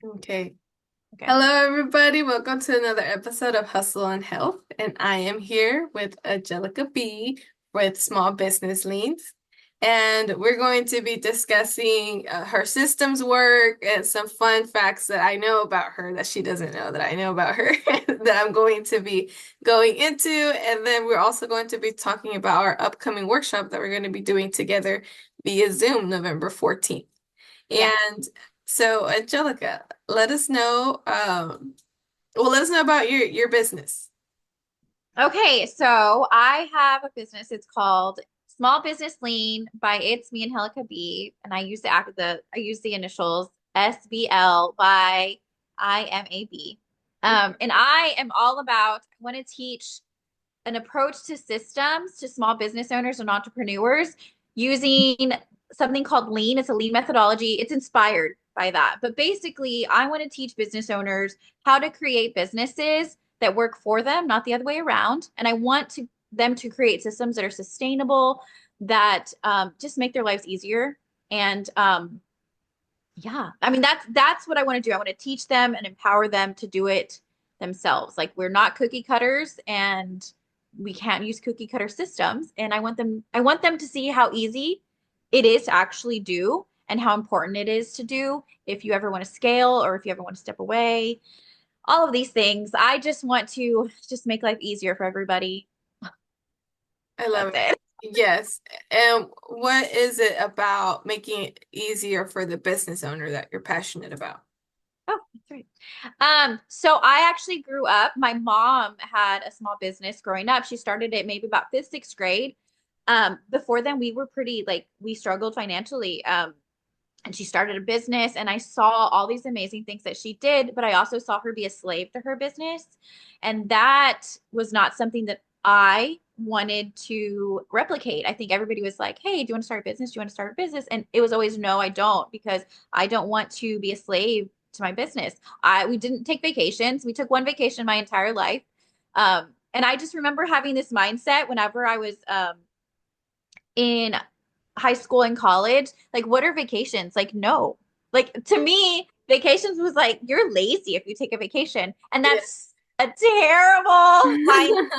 Okay. Okay. Hello, everybody. Welcome to another episode of Hustle and Health. And I am here with Angelica B with Small Business Leans. And we're going to be discussing her systems work and some fun facts that I know about her that she doesn't know that I know about her that I'm going to be going into. And then we're also going to be talking about our upcoming workshop that we're going to be doing together via Zoom November 14th. Yes. And so, Angelica, let us know. Let us know about your business. Okay, so I have a business. It's called Small Business Lean by It's Me, Angelica B, and I use the initials SBL by IMAB. And I am all about I want to teach an approach to systems to small business owners and entrepreneurs using something called lean. It's a lean methodology. It's inspired by that. But basically, I want to teach business owners how to create businesses that work for them, not the other way around. And I want them to create systems that are sustainable, that just make their lives easier. And yeah, I mean that's what I want to do. I want to teach them and empower them to do it themselves. Like we're not cookie cutters and we can't use cookie cutter systems. And I want them to see how easy it is to actually do and how important it is to do if you ever want to scale or if you ever want to step away. All of these things. I just want to just make life easier for everybody. I love That's it. it. Yes. And what is it about making it easier for the business owner that you're passionate about? Oh, that's right. So I actually grew up, my mom had a small business growing up. She started it maybe about fifth, sixth grade. Before then we were pretty like we struggled financially. And she started a business and I saw all these amazing things that she did, but I also saw her be a slave to her business. And that was not something that I wanted to replicate. I think everybody was like, "Hey, do you want to start a business? Do you want to start a business?" And it was always, "No, I don't," because I don't want to be a slave to my business. We didn't take vacations. We took one vacation my entire life. And I just remember having this mindset whenever I was in high school and college, like what are vacations? Like no. Like to me, vacations was like you're lazy if you take a vacation. And that's Yes. a terrible mind,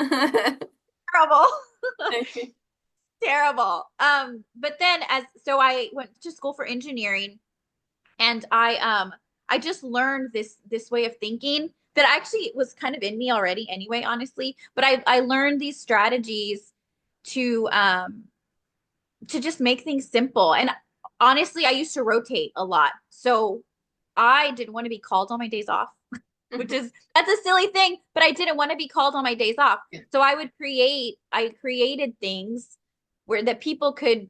terrible. Okay. Terrible. But then as so I went to school for engineering and I just learned this way of thinking that actually was kind of in me already anyway, honestly. But I learned these strategies to just make things simple. And honestly, I used to rotate a lot. So I didn't want to be called on my days off, which is that's a silly thing, but I didn't want to be called on my days off. Yeah. So I created things where that people could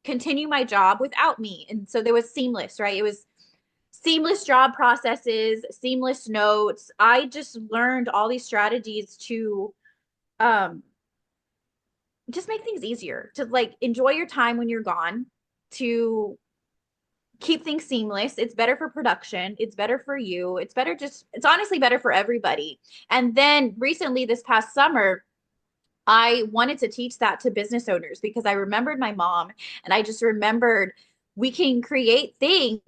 continue my job without me. And so there was seamless, right? It was seamless job processes, seamless notes. I just learned all these strategies to um just make things easier, to like enjoy your time when you're gone, to keep things seamless. It's better for production. It's better for you. It's honestly better for everybody. And then recently, this past summer, I wanted to teach that to business owners because I remembered my mom and I just remembered we can create things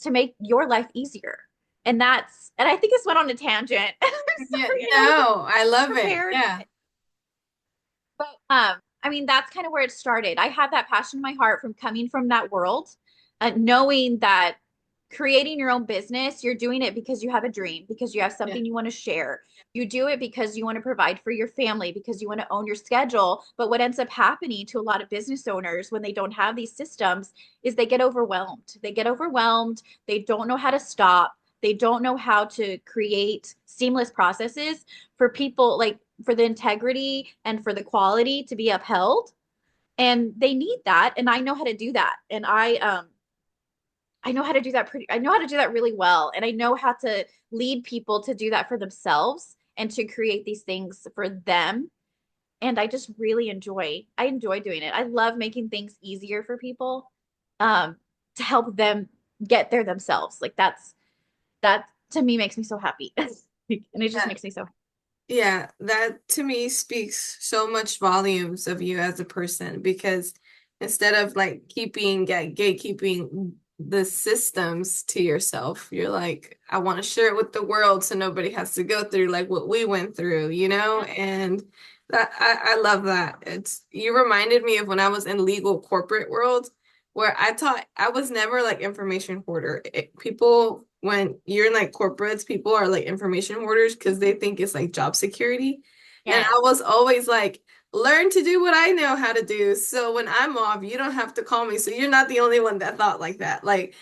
to make your life easier. And I think this went on a tangent. I'm Yeah. sorry, I wasn't No, I love it. prepared. Yeah. But I mean, that's kind of where it started. I had that passion in my heart from coming from that world, knowing that creating your own business, you're doing it because you have a dream, because you have Yeah. something you want to share. You do it because you want to provide for your family, because you want to own your schedule. But what ends up happening to a lot of business owners when they don't have these systems is they get overwhelmed. They get overwhelmed. They don't know how to stop. They don't know how to create seamless processes for people like for the integrity and for the quality to be upheld. And they need that. And I know how to do that. And I know how to do that I know how to do that really well. And I know how to lead people to do that for themselves and to create these things for them. And I enjoy doing it. I love making things easier for people um to help them get there themselves. Like that to me makes me so happy. And it just Yeah. makes me so happy. Yeah, that to me speaks so much volumes of you as a person because instead of like keeping gatekeeping the systems to yourself. You're like, I want to share it with the world so nobody has to go through like what we went through, you know? And that I love that. It's you reminded me of when I was in legal corporate world where I was never like information hoarder. People when you're in like corporates, people are like information hoarders because they think it's like job security. And I Yes. was always like, learn to do what I know how to do. So when I'm off, you don't have to call me. So you're not the only one that thought like that. Like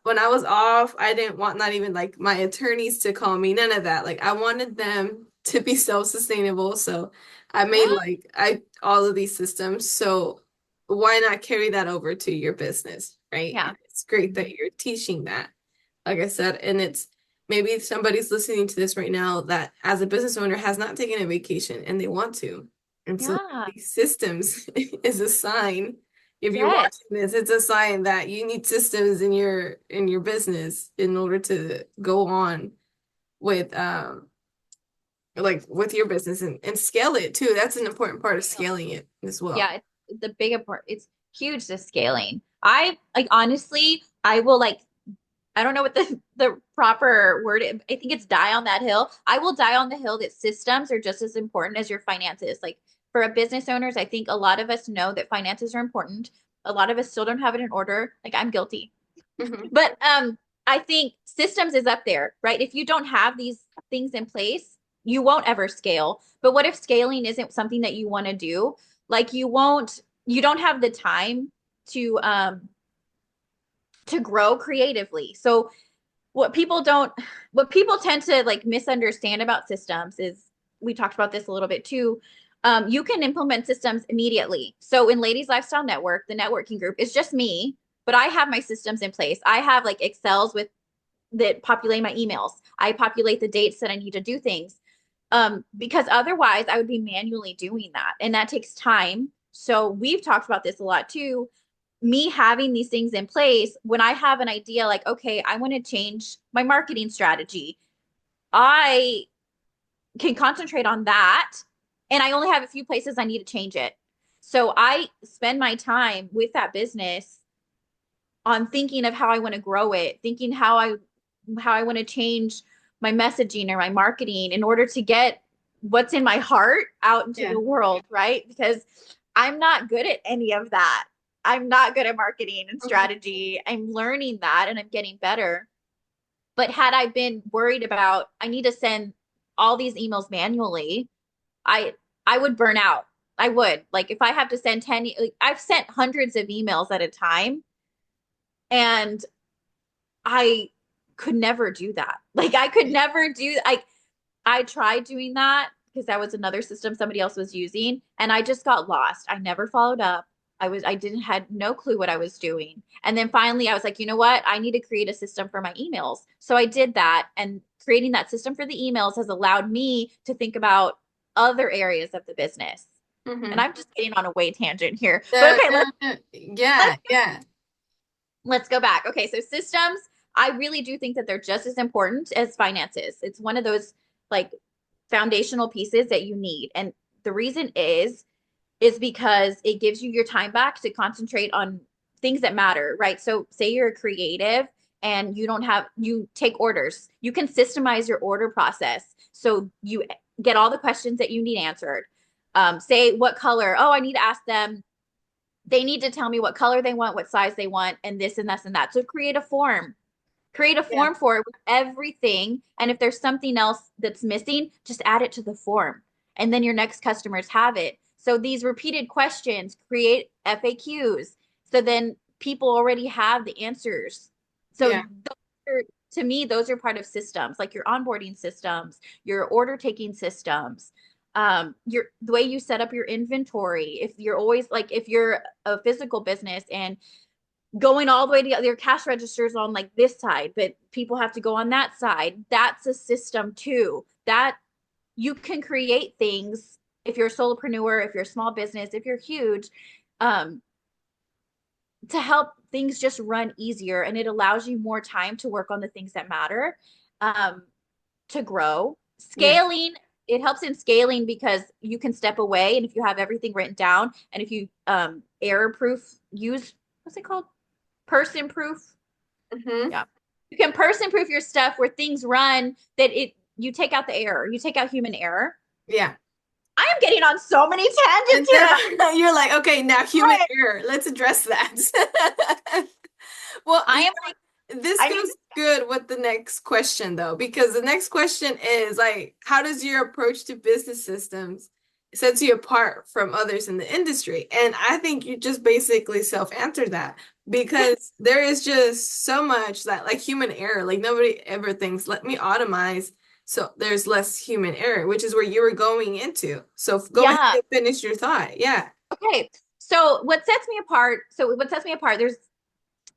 when I was off, I didn't want not even like my attorneys to call me, none of that. Like I wanted them to be self-sustainable. So I made Yeah. like I all of these systems. So why not carry that over to your business, right? And Yeah. it's great that Mhm. you're teaching that, like I said, and it's maybe somebody's listening to this right now that as a business owner has not taken a vacation and they want to. And so Yeah. these systems is a sign. If you're Yes. watching this, it's a sign that you need systems in your business in order to go on with like with your business and scale it too. That's an important part of scaling it as well. Yeah, it's the big part. It's huge, the scaling. I like honestly, I will like I don't know what the proper word is. I think it's die on that hill. I will die on the hill that systems are just as important as your finances. Like for a business owners, I think a lot of us know that finances are important. A lot of us still don't have it in order. Like I'm guilty. Hmm. But I think systems is up there, right? If you don't have these things in place, you won't ever scale. But what if scaling isn't something that you want to do? Like you don't have the time to grow creatively. So what people don't what people tend to like misunderstand about systems is we talked about this a little bit too. You can implement systems immediately. So in Ladies Lifestyle Network, the networking group is just me, but I have my systems in place. I have like Excels with that populate my emails. I populate the dates that I need to do things. Because otherwise I would be manually doing that. And that takes time. So we've talked about this a lot too. Me having these things in place, when I have an idea like, okay, I want to change my marketing strategy, I can concentrate on that. And I only have a few places I need to change it. So I spend my time with that business on thinking of how I want to grow it, thinking how I want to change my messaging or my marketing in order to get what's in my heart out into Yeah. the world, right? Because I'm not good at any of that. I'm not good at marketing and Mhm. strategy. I'm learning that and I'm getting better. But had I been worried about I need to send all these emails manually, I I would burn out. I would. Like if I have to send 10, like, I've sent hundreds of emails at a time and I could never do that. Like I could never do I tried doing that because that was another system somebody else was using and I just got lost. I never followed up. I didn't had no clue what I was doing. And then finally I was like, you know what? I need to create a system for my emails. So I did that and creating that system for the emails has allowed me to think about other areas of the business. And Hmm. I'm just getting on a way tangent here. But No, okay, no, no. let's Yeah, yeah. let's go back. Okay, so systems, I really do think that they're just as important as finances. It's one of those like foundational pieces that you need. And the reason is because it gives you your time back to concentrate on things that matter, right? So say you're a creative and you take orders. You can systemize your order process so you get all the questions that you need answered. Say what color? Oh, I need to ask them they need to tell me what color they want, what size they want, and this and this and that. So create a form. Create a Yeah. form for it with everything. And if there's something else that's missing, just add it to the form. And then your next customers have it. So these repeated questions create FAQs. So then people already have the answers. So Yeah. those are, to me, those are part of systems, like your onboarding systems, your order taking systems, your the way you set up your inventory. If you're always like if you're a physical business and going all the way to your cash registers on like this side, but people have to go on that side. That's a system too. That you can create things if you're a solopreneur, if you're a small business, if you're huge, um, to help things just run easier. And it allows you more time to work on the things that matter, um, to grow. Yeah. Scaling, it helps in scaling because you can step away. And if you have everything written down and if you error proof, use what's it called? Person proof Hmm. Yeah. You can person proof your stuff where things run that it you take out the error, you take out human error. Yeah. I am getting on so many tangents And here. then you're like, okay, now human But error. Let's address that. Well, I am like, this I need goes good with the next question though, because the next question is like, how does your approach to business systems sets you apart from others in the industry? And I think you just basically self-answer that because there is just so much that like human error, like nobody ever thinks, let me automate so there's less human error, which is where you were going into. So go ahead yeah. and finish your thought. Yeah. Okay. So what sets me apart,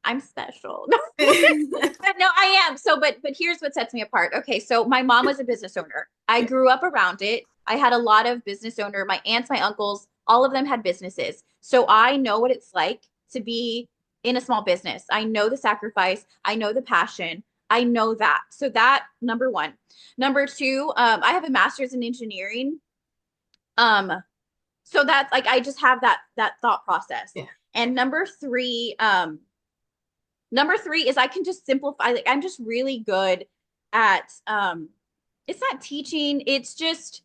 I'm special. But no, I am. So, but here's what sets me apart. Okay, so my mom was a business owner. I Yeah. grew up around it. I had a lot of business owner, my aunts, my uncles, all of them had businesses. So I know what it's like to be in a small business. I know the sacrifice. I know the passion. I know that. So that number one. Number two, I have a master's in engineering. Um, so that's like I just have that thought process. Yeah. And number three is I can just simplify. Like I'm just really good at it's not teaching, it's just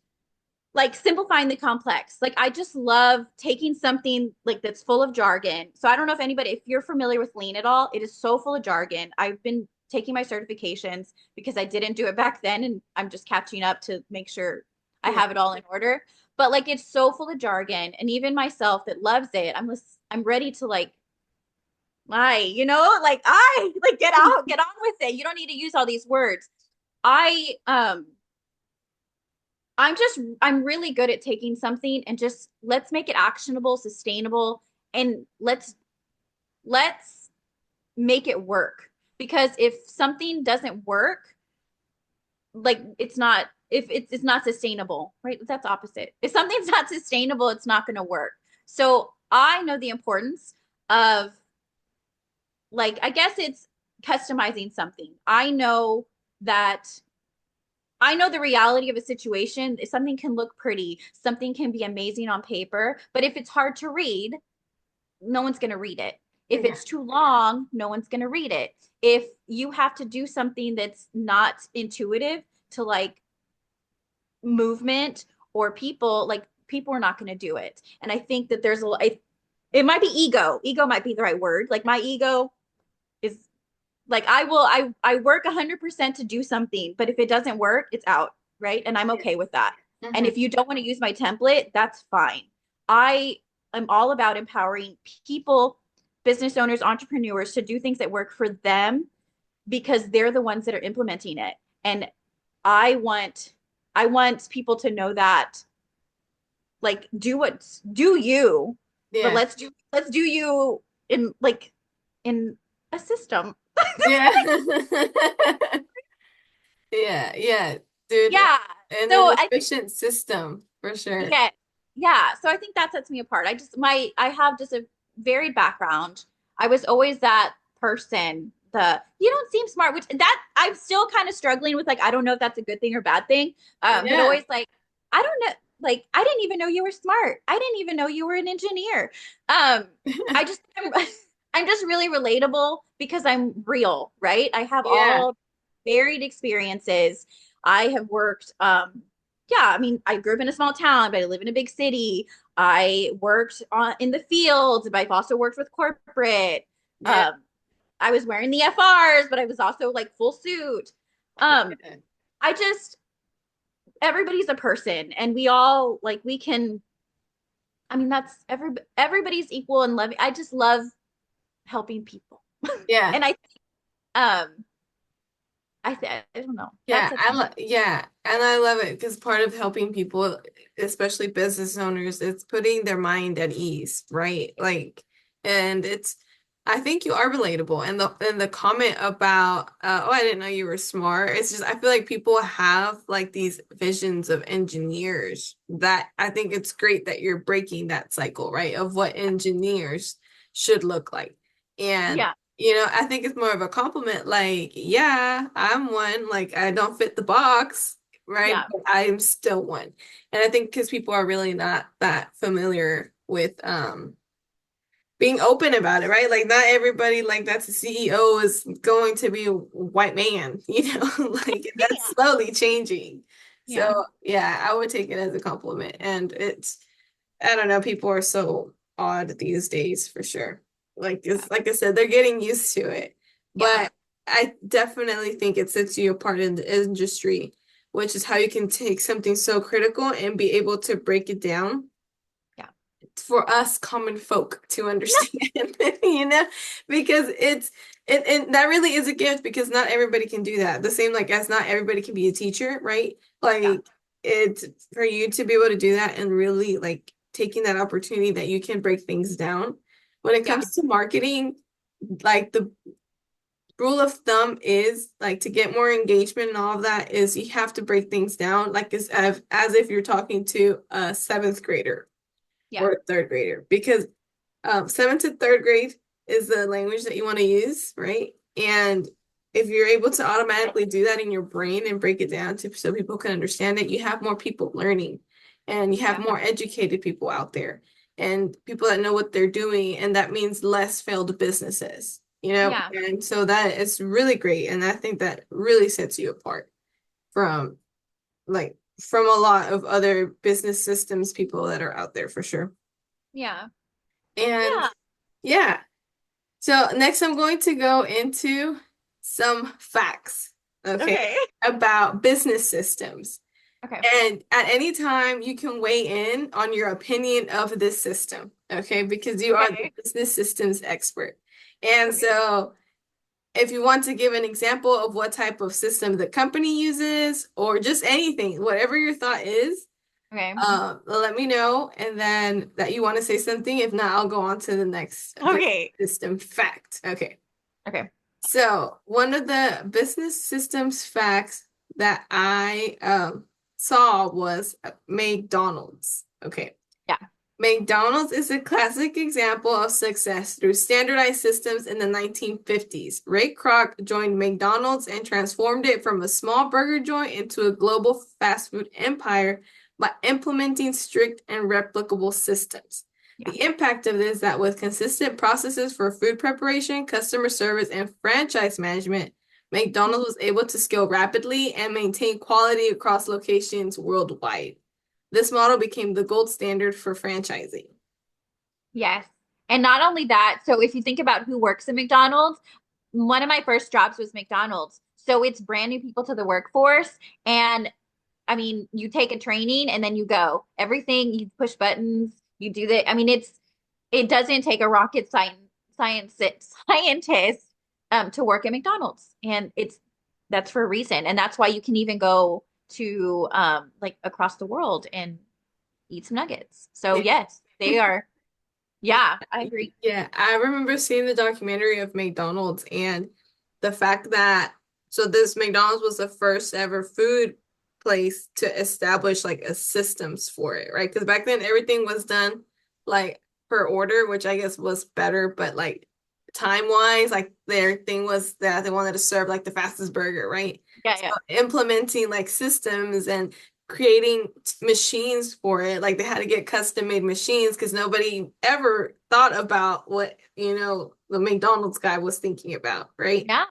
like simplifying the complex. Like I just love taking something like that's full of jargon. So I don't know if you're familiar with lean at all, it is so full of jargon. I've been taking my certifications because I didn't do it back then and I'm just catching up to make sure I Yeah. have it all in order. But like it's so full of jargon and even myself that loves it, I'm ready to like like I like get on with it. You don't need to use all these words. I I'm really good at taking something and just let's make it actionable, sustainable, and let's make it work. Because if something doesn't work, like it's not if it's not sustainable, right? That's opposite. If something's not sustainable, it's not going to work. So I know the importance of like I guess it's customizing something. That I know the reality of a situation. Something can look pretty, something can be amazing on paper, but if it's hard to read, no one's going to read it. If Yeah. it's too long, no one's going to read it. If you have to do something that's not intuitive to like movement or people, like people are not going to do it. And I think that it might be ego. Ego might be the right word. Like my ego is like I work 100% to do something, but if it doesn't work, it's out, right? And I'm Yeah. okay with that. And Hmm. if you don't want to use my template, that's fine. I am all about empowering people, business owners, entrepreneurs to do things that work for them because they're the ones that are implementing it. And I want I want people to know that like do you, but Yeah. let's do you in like in a system. Yeah. Yeah. Yeah. Dude, Yeah. and So an I think efficient system for sure. yeah, yeah. So I think that sets me apart. I have just a varied background. I was always that person, the you don't seem smart, which that I'm still kind of struggling with. Like, I don't know if that's a good thing or bad thing. But Yeah. always like, I don't know, like I didn't even know you were smart. I didn't even know you were an engineer. Um, I'm I'm just really relatable because I'm real, right? I have Yeah. all varied experiences. I have worked yeah, I mean, I grew up in a small town, but I live in a big city. I worked in the fields, but I've also worked with corporate. Yeah. Um, I was wearing the FRs, but I was also like full suit. Um, Yeah. I just everybody's a person, and we all like we can. I mean, everybody's equal and loving. I just love helping people, Yeah. and I don't know. That Yeah, sets me. yeah, and I love it because part of helping people, especially business owners, it's putting their mind at ease, right? Like, and it's, I think you are relatable. And the comment about, oh, I didn't know you were smart. It's just I feel like people have like these visions of engineers that I think it's great that you're breaking that cycle, right? Of what engineers should look like. And Yeah, I think it's more of a compliment. Like, yeah, I'm one. Like, I don't fit the box, right? yeah, But I'm still one. And I think because people are really not that familiar with being open about it, right? Like not everybody like that's a CEO is going to be a white man, like that's Yeah. slowly changing. Yeah. So yeah, I would take it as a compliment. And I don't know, people are so odd these days for sure. Yeah. Like I said, they're getting used to it. Yeah. But I definitely think it sets you apart in the industry, which is how you can take something so critical and be able to break it down Yeah. for us common folk to understand, you know, because and that really is a gift because not everybody can do that. The same like as not everybody can be a teacher, right? Yeah. Like it's for you to be able to do that and really like taking that opportunity that you can break things down. When it Yeah. comes to marketing, like the rule of thumb is like to get more engagement and all of that is you have to break things down like as if you're talking to a seventh grader Yeah. or a third grader because seventh to third grade is the language that you want to use, right? And if you're able to automatically do that in your brain and break it down to so people can understand it, you have more people learning and you have Yeah. more educated people out there and people that know what they're doing. And that means less failed businesses, you know? Yeah. And so that is really great. And I think that really sets you apart from from a lot of other business systems people that are out there for sure. Yeah. And Yeah. yeah. So next I'm going to go into some facts, okay, Okay. about business systems. Okay. And at any time you can weigh in on your opinion of this system, okay, because you are the Okay. business systems expert. And Okay. so if you want to give an example of what type of system the company uses or just anything, whatever your thought is, Okay. let me know, and then that you want to say something. If not, I'll go on to the next business Okay. system fact. Okay. Okay. So one of the business systems facts that I saw was McDonald's. Okay. Yeah. McDonald's is a classic example of success through standardized systems in the 1950s. Ray Kroc joined McDonald's and transformed it from a small burger joint into a global fast food empire by implementing strict and replicable systems. Yeah. The impact of this is that with consistent processes for food preparation, customer service, and franchise management, McDonald's was able to scale rapidly and maintain quality across locations worldwide. This model became the gold standard for franchising. Yes. And not only that, so if you think about who works at McDonald's, one of my first jobs was McDonald's. So it's brand new people to the workforce. And I mean, you take a training and then you go. Everything, you push buttons, you do that. I mean, it doesn't take a rocket scientist to work at McDonald's. And that's for a reason. And that's why you can even go to like across the world and eat some nuggets. So Yeah. yes, they are. Yeah, I agree. Yeah, I remember seeing the documentary of McDonald's and the fact that so this McDonald's was the first ever food place to establish like a systems for it, right? Because back then everything was done like per order, which I guess was better, but like time wise, like their thing was that they wanted to serve like the fastest burger, right? Yeah, So yeah. implementing like systems and creating machines for it. Like they had to get custom made machines because nobody ever thought about what, the McDonald's guy was thinking about, right? Yeah.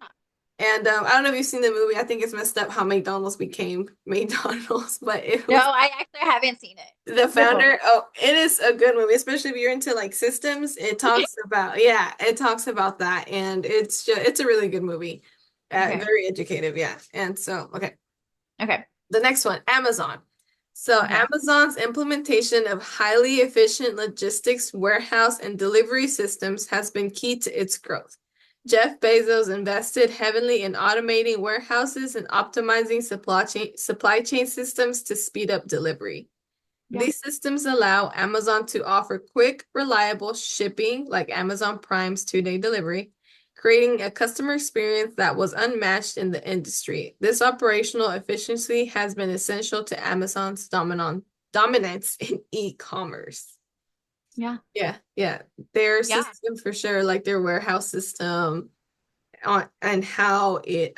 And I don't know if you've seen the movie. I think it's messed up how McDonald's became McDonald's, but it No, was I actually haven't seen the it. No. founder. Oh, it is a good movie, especially if you're into like systems. It Okay. talks about, yeah, it talks about that, and it's a really good movie. Okay. Very educative, yeah. And so, okay. Okay. The next one, Amazon. So Okay. Amazon's implementation of highly efficient logistics, warehouse, and delivery systems has been key to its growth. Jeff Bezos invested heavily in automating warehouses and optimizing supply chain systems to speed up delivery. Yeah. These systems allow Amazon to offer quick, reliable shipping, like Amazon Prime's 2-day delivery, creating a customer experience that was unmatched in the industry. This operational efficiency has been essential to Amazon's dominance in e-commerce. Yeah. Yeah, yeah. Their Yeah. system for sure, like their warehouse system and how it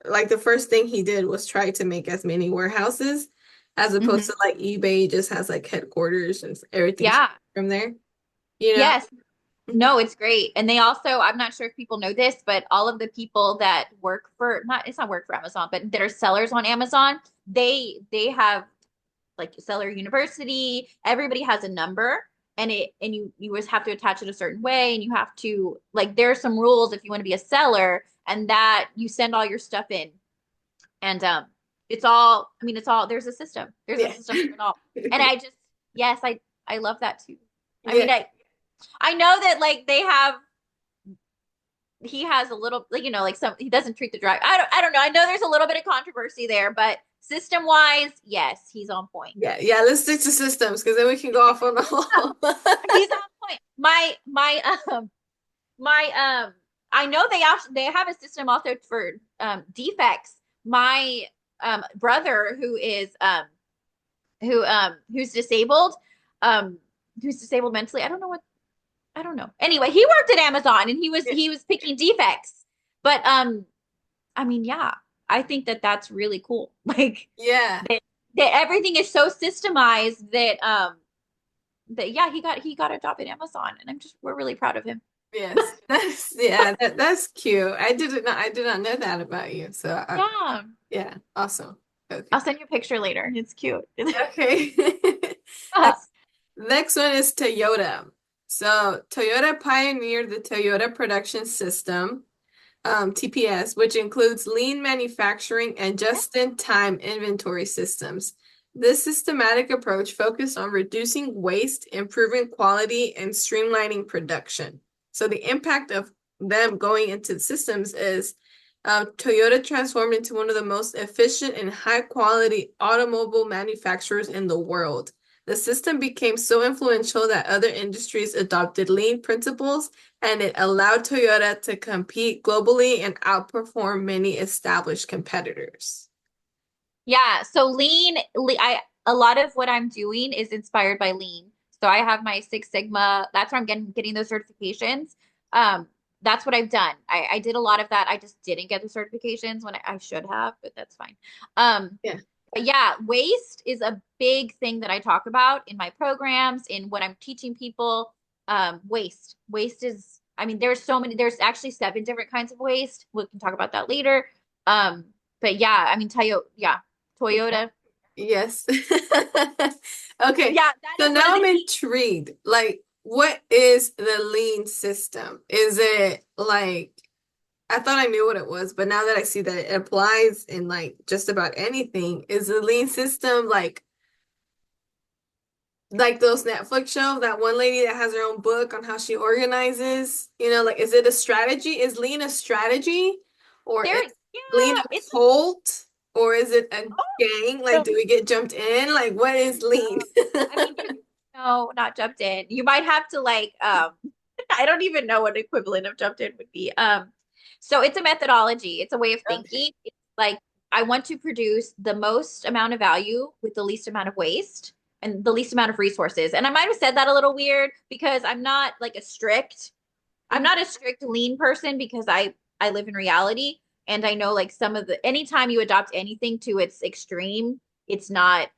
like the first thing he did was try to make as many warehouses as opposed Hmm. to like eBay just has like headquarters and everything Yeah. from there. you know? Yes. No, it's great. And they also, I'm not sure if people know this, but all of the people that work for, not, it's not work for Amazon, but that are sellers on Amazon, they have like seller university. Everybody has a number, and you just have to attach it a certain way, and you have to like there are some rules if you want to be a seller, and that you send all your stuff in. And it's all, I mean, it's all, there's a system. There's a Yeah. system for it all. And I just, yes, I love that too. I Yeah. mean, I know that like they have he has a little like like some he doesn't treat the driver. I don't know. I know there's a little bit of controversy there, but system wise, yes, he's on point. Yeah. Yeah. Let's stick to systems because then we can go off on the whole. He's on point. My I know they have a system also for defects. My brother who's disabled um who's disabled mentally. I don't know. Anyway, he worked at Amazon and he was picking defects. But I mean, yeah, I think that that's really cool. Like Yeah. that everything is so systemized that yeah, he got a job at Amazon and we're really proud of him. Yes. That's yeah, that's cute. I did not know that about you. So Yeah. yeah, awesome. I'll Okay. send you a picture later. It's cute. Okay. Yes. Next one is Toyota. So Toyota pioneered the Toyota Production System, TPS, which includes lean manufacturing and just-in-time inventory systems. This systematic approach focused on reducing waste, improving quality, and streamlining production. So the impact of them going into systems is Toyota transformed into one of the most efficient and high-quality automobile manufacturers in the world. The system became so influential that other industries adopted lean principles, and it allowed Toyota to compete globally and outperform many established competitors. Yeah, so I a lot of what I'm doing is inspired by lean. So I have my Six Sigma. That's where I'm getting those certifications. Um, that's what I've done. I did a lot of that. I just didn't get the certifications when I should have, but that's fine. Um, Yeah. but yeah, waste is a big thing that I talk about in my programs, in what I'm teaching people. Waste is, I mean, there's actually seven different kinds of waste. We can talk about that later. Um, but yeah, I mean, Toyota. Yes. Okay. Yeah, that So is one now of the I'm key. intrigued. Like, what is the lean system? Is it like, I thought I knew what it was, but now that I see that it applies in like just about anything, is the lean system like those Netflix show, that one lady that has her own book on how she organizes, like is it a strategy? Is lean a strategy? Or is There, lean yeah, a cult? Or is it a gang? Like, so, do we get jumped in? Like, what is lean? I mean, no, not jumped in. You might have to like, I don't even know what equivalent of jumped in would be. So it's a methodology. It's a way of Okay. thinking. It's like I want to produce the most amount of value with the least amount of waste and the least amount of resources. And I might have said that a little weird because I'm not a strict lean person because I live in reality and I know like some of the anytime you adopt anything to its extreme, it's not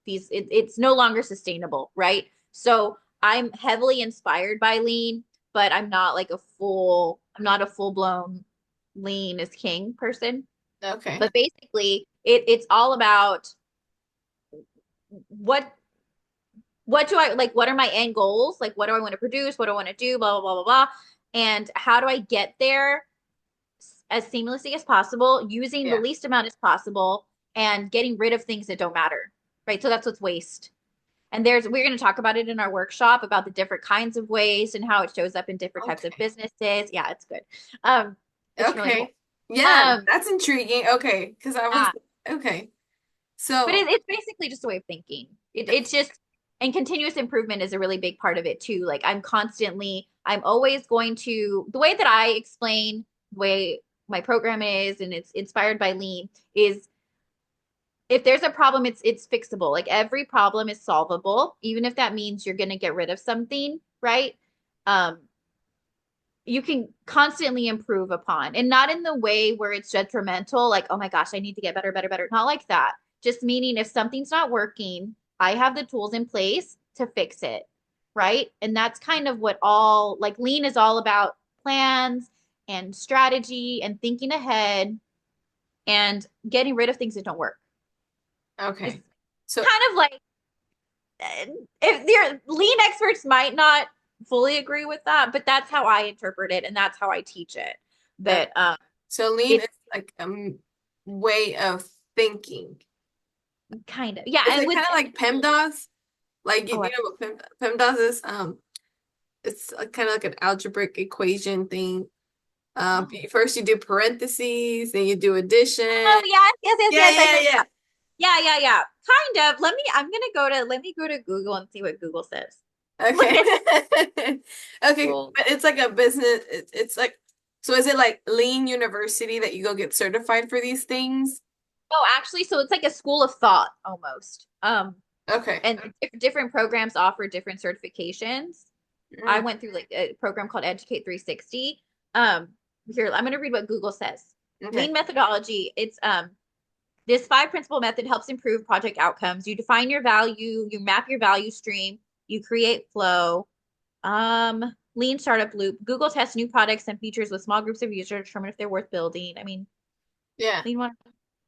it's no longer sustainable, right? So I'm heavily inspired by lean, but I'm not a full blown lean is king person. Okay. But basically, it's all about what what do I like? What are my end goals? Like, what do I want to produce? What do I want to do? Blah, blah, blah, blah, blah. And how do I get there as seamlessly as possible, using the Yeah. least amount as possible, and getting rid of things that don't matter, right? So that's what's waste. And we're going to talk about it in our workshop about the different kinds of waste and how it shows up in different types of Okay. businesses. Yeah, it's good. Um, it's really cool. Okay. Yeah, Um, that's intriguing. Okay. Because I was, yeah, okay. but So, it's basically just a way of thinking. It's just, and continuous improvement is a really big part of it too. Like I'm always going to, the way that I explain the way my program is, and it's inspired by lean, is if there's a problem, it's fixable. Like every problem is solvable, even if that means you're going to get rid of something, right? Um, you can constantly improve upon, and not in the way where it's detrimental, like, oh my gosh, I need to get better, better, better. Not like that. Just meaning if something's not working, I have the tools in place to fix it, right? And that's kind of what all like lean is all about plans and strategy and thinking ahead and getting rid of things that don't work. It's Okay. So kind of like if your lean experts might not fully agree with that, but that's how I interpret it and that's how I teach it. uh, That so lean it's is like a way of thinking. kind of yeah, Is and it with kind of like PEMDAS? Like oh, you know what PEMDAS is? It's kind of like an algebraic equation thing. oh. First you do parentheses, then you do addition. Oh yes, yes, yes, Yeah, yes. I've yeah, heard yeah. that. Yeah, yeah, yeah. Kind of. Let me go to Google and see what Google says. Look Okay. at Okay, Google. but it's like a business. It's like, so is it like Lean University that you go get certified for these things? Oh, actually, so it's like a school of thought almost. Okay. And different programs offer different certifications. I Mm, went through like a program called Educate 360. Um, Here, I'm going to read what Google says. okay. Lean methodology. It's this five principle method helps improve project outcomes. You define your value, you map your value stream, you create flow. Lean startup loop. Google tests new products and features with small groups of users to determine if they're worth building. I mean, Yeah. lean one,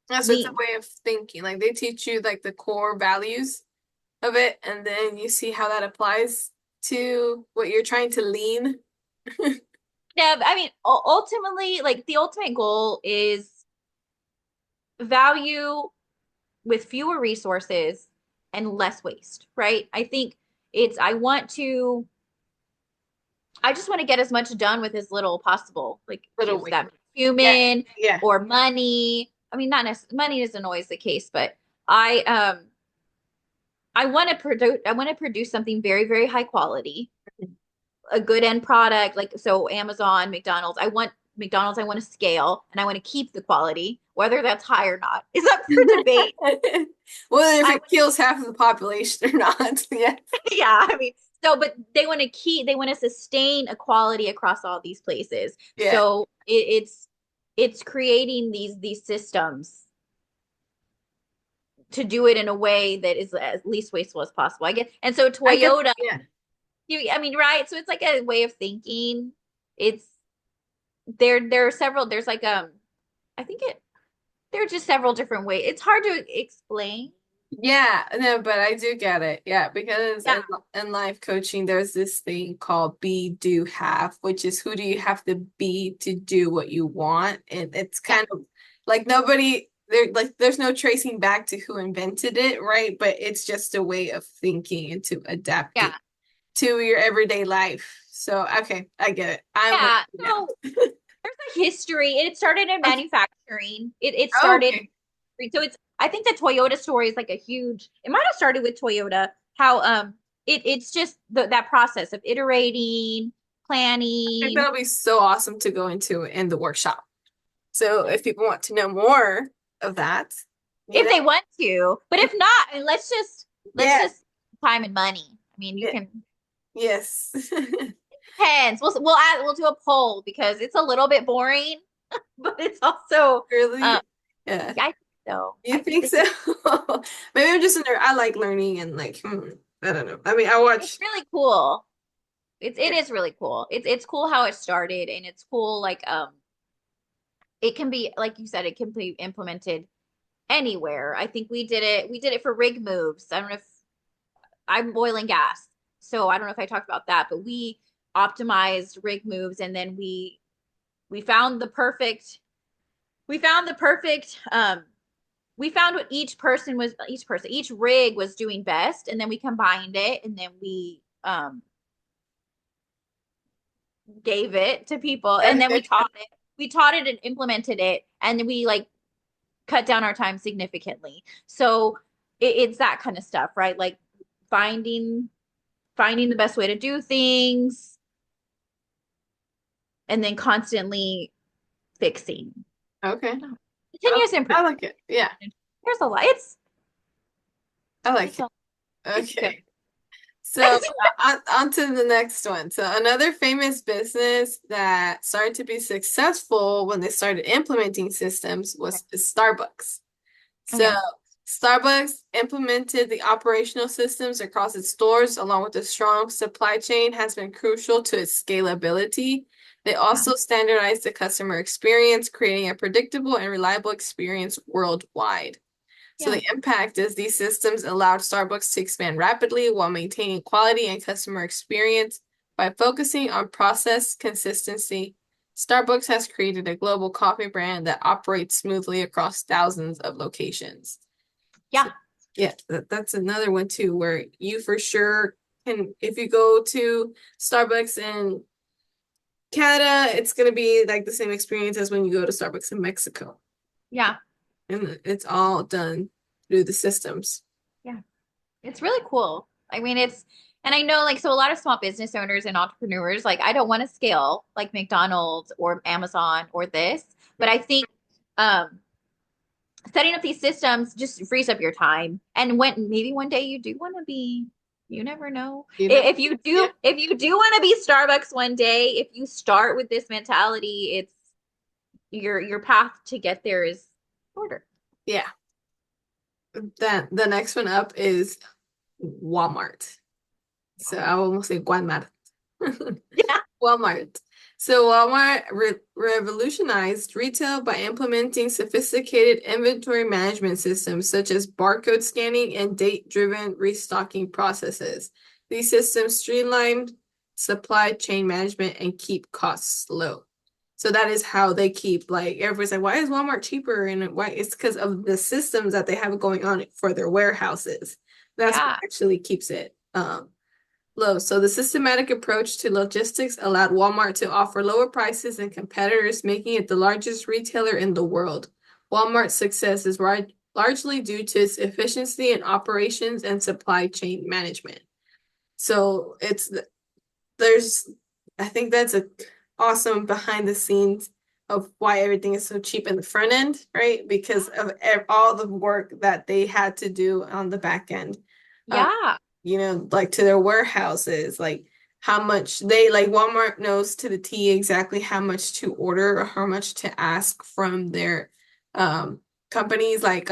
Yeah, so it's a lean. way of thinking. Like they teach you like the core values of it, and then you see how that applies to what you're trying to lean. Yeah, I mean, ultimately, like the ultimate goal is value with fewer resources and less waste, right? I think it's, I just want to get as much done with as little possible. Like, Little is weight. that Yeah, human yeah. or money? I mean, not necessarily, money isn't always the case, but I, um, I want to produce something very, very high quality, a good end product. Like, so Amazon, McDonald's, I want to scale and I want to keep the quality, whether that's high or not is up for debate. Well, if I it kills half of the population or not, yeah, yeah, I mean, so but they want to sustain equality across all these places. yeah. So it's creating these systems to do it in a way that is as least wasteful as possible. I guess. And so I get, Toyota, yeah. I mean, right? So it's like a way of thinking. It's there are several. There's like I think it there are just several different ways. It's hard to explain. Yeah, no, but I do get it. Yeah, because Yeah, in life coaching, there's this thing called be, do, have, which is who do you have to be to do what you want? And it's yeah, kind of like nobody there, like there's no tracing back to who invented it, right? But it's just a way of thinking and to adapt yeah. it to your everyday life. So, okay, I get it. I'm with Yeah. you now. So there's a history. It started in Okay. manufacturing. It Oh, started okay. so it's I think the Toyota story is like a huge it might have started with Toyota, how it's just that process of iterating, I think planning. that'll be so awesome to go into in the workshop. So if people want to know more of that, you If know, they want to. But if not, I mean, let's yeah, just time and money. I mean, you yeah, can yes. depends. We'll do a poll because it's a little bit boring, but it's also Really? um Yeah. yeah, I think so. You I think think this so? is Maybe I'm just a nerd. I like learning and like, I don't know. I mean, I it's watch. really cool. It Yeah. is really cool. It's cool how it started and it's cool like it can be like you said, it can be implemented anywhere. I think we did it for rig moves. I don't know if I'm oil and gas. So I don't know if I talked about that, but we optimized rig moves and then we found the perfect we found the perfect we found what each rig was doing best and then we combined it and then we gave it to people and then Okay. we taught it and implemented it and then we like cut down our time significantly. So it's that kind of stuff, right? Like finding finding the best way to do things and then constantly fixing. Okay. Continuous I improvement. like it. Yeah, There's a lot. I like It's it. a, it's good. Okay. So on to the next one. So another famous business that started to be successful when they started implementing systems was Starbucks. Oh So yeah. Starbucks implemented the operational systems across its stores, along with a strong supply chain, has been crucial to its scalability. They Yeah. also standardized the customer experience, creating a predictable and reliable experience worldwide. So Yeah. the impact is these systems allowed Starbucks to expand rapidly while maintaining quality and customer experience. By focusing on process consistency, Starbucks has created a global coffee brand that operates smoothly across thousands of locations. So Yeah. yeah, that's another one too, where you for sure can, if you go to Starbucks in Canada, it's gonna be like the same experience as when you go to Starbucks in Mexico. Yeah. And it's all done through the systems. Yeah. It's really cool. I mean, and I know like, so a lot of small business owners and entrepreneurs, like, I don't want to scale like McDonald's or Amazon or this, but I think, um, setting up these systems just frees up your time. And when maybe one day you do want to be, you never know. You never, yeah, If you do want to be Starbucks one day, if you start with this mentality, it's your path to get there is shorter. yeah. Then the next one up is Walmart. So I will almost say Walmart. Yeah. Walmart. So Walmart revolutionized retail by implementing sophisticated inventory management systems such as barcode scanning and date-driven restocking processes. These systems streamlined supply chain management and keep costs low. So that is how they keep like everybody's like, why is Walmart cheaper? And why it's because of the systems that they have going on for their warehouses. That's what Yeah. actually keeps it low. So the systematic approach to logistics allowed Walmart to offer lower prices than competitors, making it the largest retailer in the world. Walmart's success is largely due to its efficiency in operations and supply chain management. So there's I think that's a awesome behind the scenes of why everything is so cheap in the front end, right? Because of all the work that they had to do on the back end. Uh, Yeah. like to their warehouses, like how much they like Walmart knows to the T exactly how much to order or how much to ask from their um companies I'm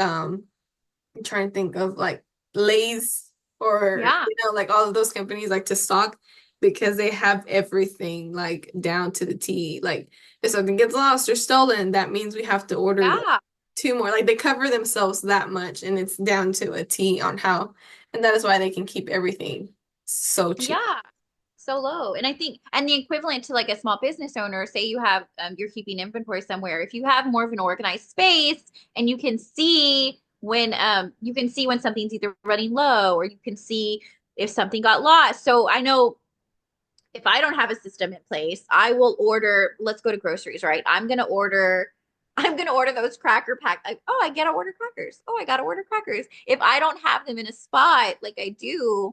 trying to think of like Lay's or Yeah. like all of those companies like to stock because they have everything like down to the T. Like if something gets lost or stolen, that means we have to order like Yeah. two more. Like they cover themselves that much and it's down to a T on how, and that is why they can keep everything so cheap. Yeah. So low. And I think, and the equivalent to like a small business owner, say you have, you're keeping inventory somewhere. If you have more of an organized space and you can see when something's either running low or you can see if something got lost. So I know if I don't have a system in place, I will order, let's go to groceries, right? I'm gonna order those cracker pack. Like, oh, I gotta order crackers. Oh, I gotta order crackers. If I don't have them in a spot like I do,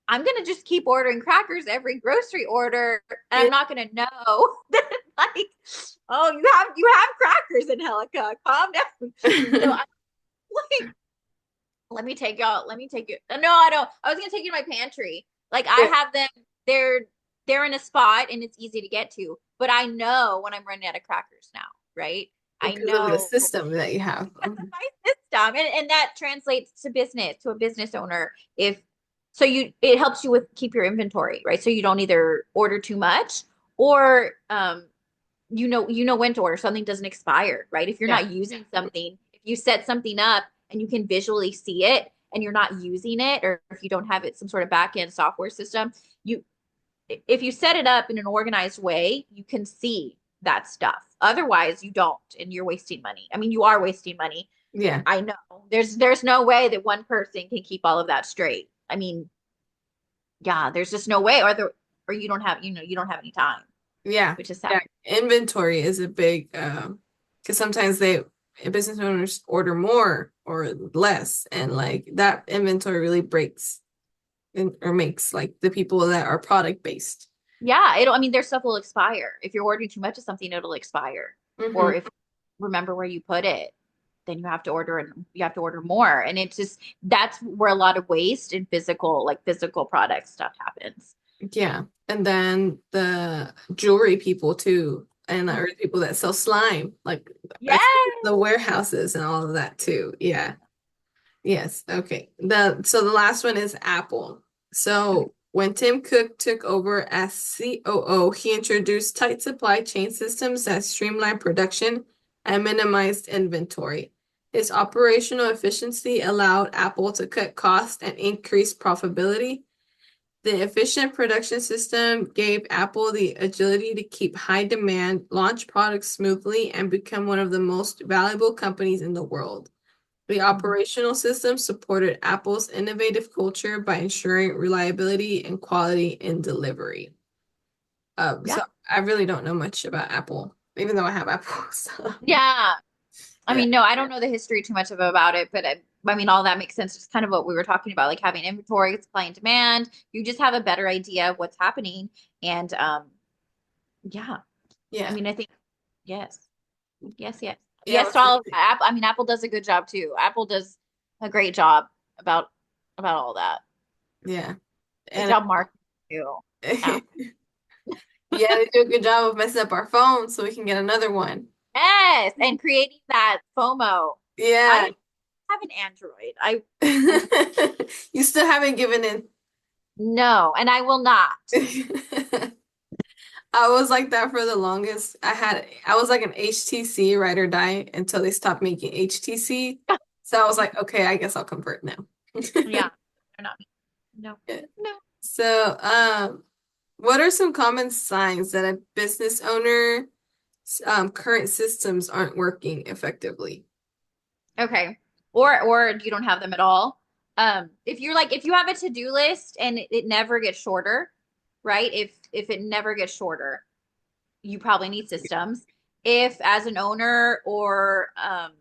I'm gonna just keep ordering crackers every grocery order, and Yeah. I'm not gonna know that like, oh, you have crackers, Angelica. Calm down. So I'm like, let me take you. No, I don't. I was gonna take you to my pantry. Like I Yeah. have them, they're they're in a spot and it's easy to get to. But I know when I'm running out of crackers now, right? I Because of the know system that you have. my system. And that translates to business, to a business owner. If so it helps you with keep your inventory, right? So you don't either order too much or you know when to order. Something doesn't expire, right? If you're Yeah. not using something, if you set something up and you can visually see it and you're not using it, or if you don't have it some sort of back end software system, you if you set it up in an organized way, you can see that stuff. Otherwise, you don't, and you're wasting money. I mean, you are wasting money. Yeah. I know. There's no way that one person can keep all of that straight. I mean, yeah, there's just no way, or you don't have, you don't have any time, Yeah. which is sad. Yeah. Inventory is a big because sometimes they business owners order more or less and like that inventory really breaks or makes like the people that are product based. Yeah, I mean, their stuff will expire. If you're ordering too much of something, it'll expire. Hmm. Or if remember where you put it, then you have to order more. And it's just that's where a lot of waste in physical product stuff happens. Yeah. And then the jewelry people too, and or people that sell slime, like Yes. that's the warehouses and all of that too. Yeah. Yes, okay. The last one is Apple. Okay. So when Tim Cook took over as COO, he introduced tight supply chain systems that streamlined production and minimized inventory. His operational efficiency allowed Apple to cut costs and increase profitability. The efficient production system gave Apple the agility to keep high demand, launch products smoothly, and become one of the most valuable companies in the world. The Mhm. operational system supported Apple's innovative culture by ensuring reliability and quality in delivery. So Yeah. I really don't know much about Apple, even though I have Apple. So Yeah. I yeah, mean, no, I don't know the history too much about it, but I mean, all that makes sense. Just kind of what we were talking about, like having inventory, supply and demand. You just have a better idea of what's happening. And yeah, I yeah, mean, I think yes, yes, yes, yeah, yes to all of that. Apple, I mean, Apple does a good job too. Apple does a great job about about all that. yeah, Good and job marketing too. Apple. yeah, they do a good job of messing up our phones so we can get another one. Yes, and creating that FOMO. I Yeah. don't have an Android. I You still haven't given in. no, and I will not. I was like that for the longest. I was like an HTC ride or die until they stopped making HTC. So I was like, okay, I guess I'll convert now. Yeah, they're not me. No, Yeah. no. So, what are some common signs that a business owner current systems aren't working effectively? Okay. Or you don't have them at all. If you're like if you have a to-do list and it never gets shorter, right? If it never gets shorter, you probably need systems. If as an owner or an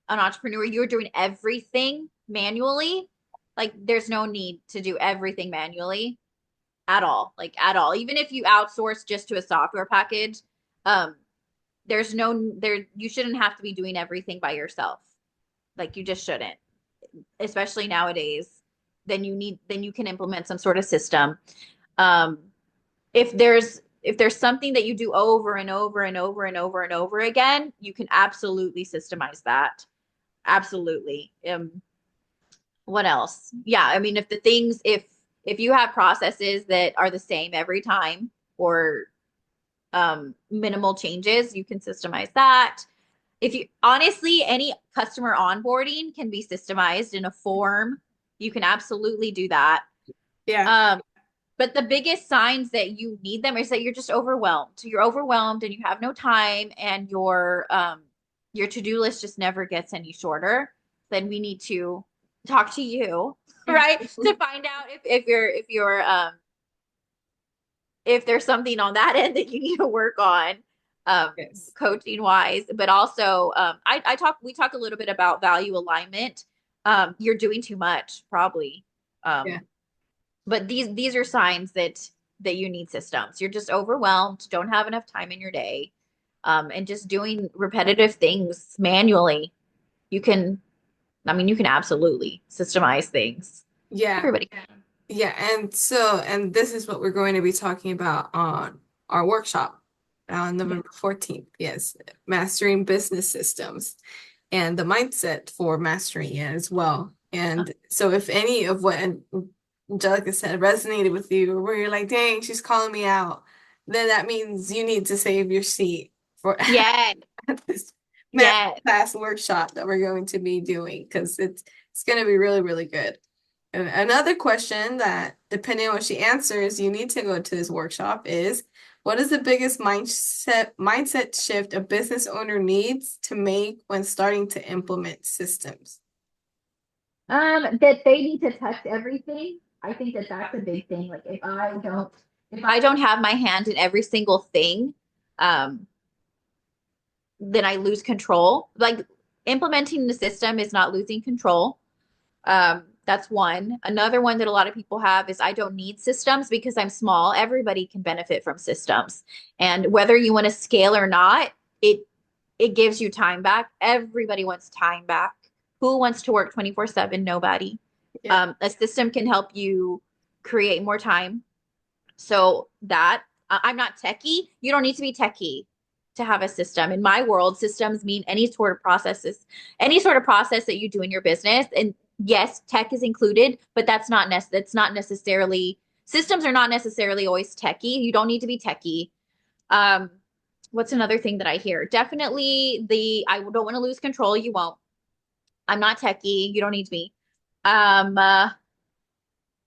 entrepreneur, you're doing everything manually, like there's no need to do everything manually at all, like at all. Even if you outsource just to a software package, um, there's no there you shouldn't have to be doing everything by yourself. Like you just shouldn't, especially nowadays. Then you can implement some sort of system. Um, if there's something that you do over and over and over and over and over again, you can absolutely systemize that. Absolutely. What else? Yeah, I mean, if the things, if you have processes that are the same every time or minimal changes, you can systemize that. If you honestly, any customer onboarding can be systemized in a form. You can absolutely do that. Yeah. Um, but the biggest signs that you need them is that you're just overwhelmed. You're overwhelmed and you have no time and your to-do list just never gets any shorter. Then we need to talk to you, right? To find out if you're if there's something on that end that you need to work on, um, Yes. coaching wise, but also we talk a little bit about value alignment. You're doing too much, probably. Yeah. Um, but these are signs that you need systems. You're just overwhelmed, don't have enough time in your day, and just doing repetitive things manually. You can, I mean, you can absolutely systemize things. Yeah. Everybody can. Yeah. And this is what we're going to be talking about on our workshop on Yeah. November 14th. Yes. Mastering business systems and the mindset for mastering it as well. And so if any of what Angelica said resonated with you, or where you're like, dang, she's calling me out, then that means you need to save your seat for Yeah. this math Yeah. class workshop that we're going to be doing because it's going to be really, really good. And another question that, depending on what she answers, you need to go to this workshop is, what is the biggest mindset shift a business owner needs to make when starting to implement systems? That they need to test everything. I think that that's a big thing. Like if I don't have my hand in every single thing, um, then I lose control. Like implementing the system is not losing control. That's one. Another one that a lot of people have is I don't need systems because I'm small. Everybody can benefit from systems. And whether you want to scale or not, it it gives you time back. Everybody wants time back. Who wants to work 24/7? Nobody. Yeah. A system can help you create more time. So that I'm not techie. You don't need to be techie to have a system. In my world, systems mean any sort of process that you do in your business. And yes, tech is included, but that's not necessarily systems are not necessarily always techie. You don't need to be techie. Um, what's another thing that I hear? Definitely the I don't want to lose control. You won't. I'm not techie. You don't need me. Um, uh,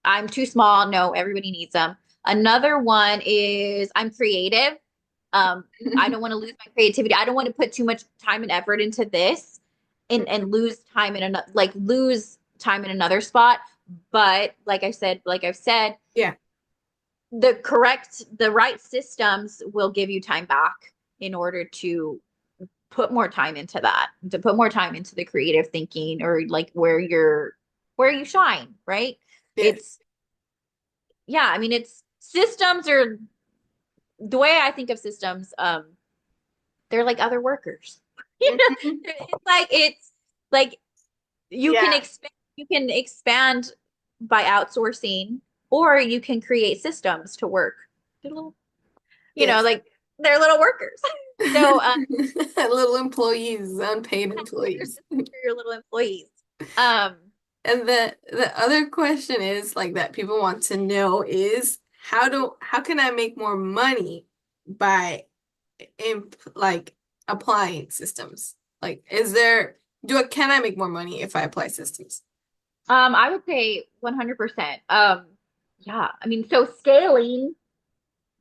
I'm too small. No, everybody needs them. Another one is I'm creative. I don't want to lose my creativity. I don't want to put too much time and effort into this and lose time in another lose time in another spot. But like I've said, Yeah. the right systems will give you time back in order to put more time into that, to put more time into the creative thinking or like where you shine, right? Yes. It's yeah, I mean it's systems are the way I think of systems, they're like other workers. You know, Mhm. it's like Yeah. you can expand by outsourcing or you can create systems to work. They're little, you know, Yes. like they're little workers. So Little employees, unpaid your employees. systems are your little employees. Um And the other question is like that people want to know is how can I make more money by like applying systems? Like is there can I make more money if I apply systems? I would say 100%. Yeah, I mean, so scaling